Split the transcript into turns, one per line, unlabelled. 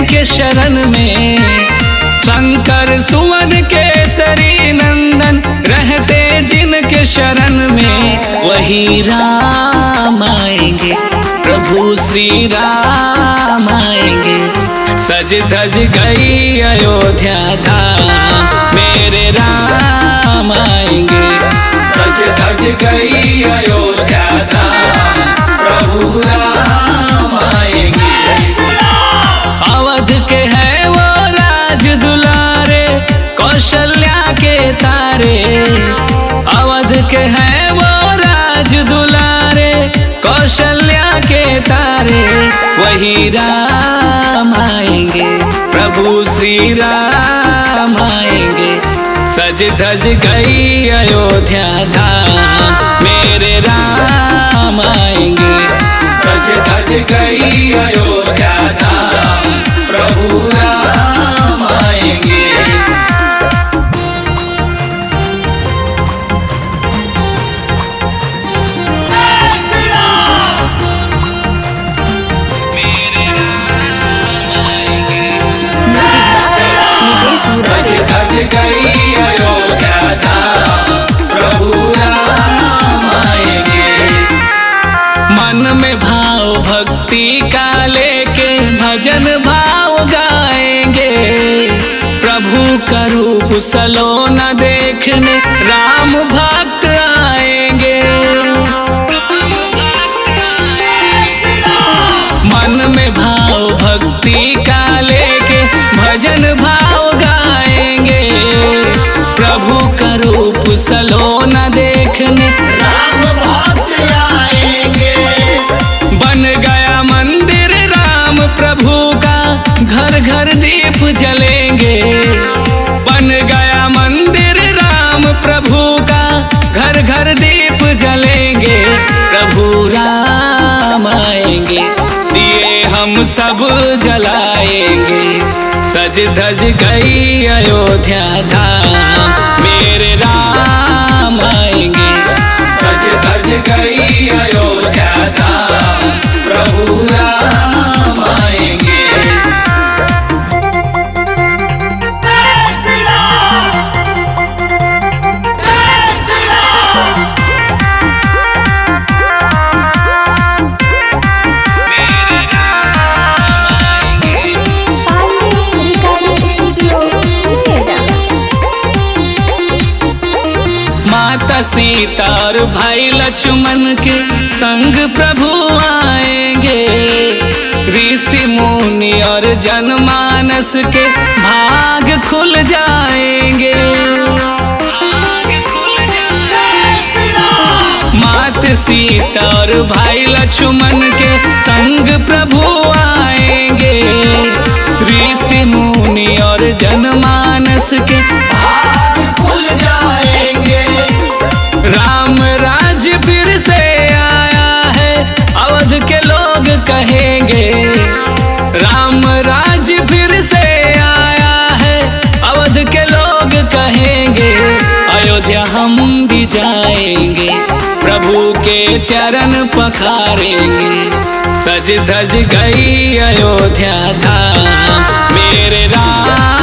जिनके शरण में, शंकर सुवन केसरी नंदन रहते जिनके शरण में, वही राम आएंगे, प्रभु श्री राम आएंगे। सज धज गई अयोध्या धाम, मेरे राम आएंगे। सज धज गई अयोध्या धाम, प्रभु राम आएंगे। अवध के हैं वो राज दुलारे, कौशल्या के तारे। अवध के हैं वो राज दुलारे, कौशल्या के तारे। वही राम आएंगे, प्रभु श्री राम आएंगे। सज धज गई अयोध्या धाम, मेरे राम आएंगे। सज धज गई अयोध्या धाम, प्रभु राम आएंगे। सज धज गई अयोध्या धाम, प्रभु राम आएंगे। मन में भाव भक्ति का लेके भजन भाव गाएंगे, प्रभु का रूप सलोना देखने राम भक्त आएंगे। मन में भाव भक्ति का लेके भजन भाव गाएंगे, प्रभु का रूप सलोना देखने राम भक्त आएंगे। बन गया मंदिर राम प्रभु का, घर घर दीप जलेंगे। बन गया मंदिर राम प्रभु का, घर घर दीप जलेंगे। प्रभु राम आएंगे, दिए हम सब जलाएंगे। सज धज गई अयोध्या धाम, मेरे राम आएंगे। सज धज गई अयोध्या धाम, प्रभु राम आएंगे। माता सीता और भाई लक्ष्मण के संग प्रभु आएंगे। ऋषि मुनि और जनमानस के भाग खुल जाएंगे। मात सीता और भाई लक्ष्मण के संग प्रभु आएंगे। ऋषि मुनि और जनमानस के भाग खुल जाएंगे। राम राज फिर से आया है, अवध के लोग कहेंगे। राम राज फिर से आया है, अवध के लोग कहेंगे। अयोध्या हम भी जाएंगे, प्रभु के चरण पखारेंगे। सज धज गई अयोध्या धाम, मेरे राम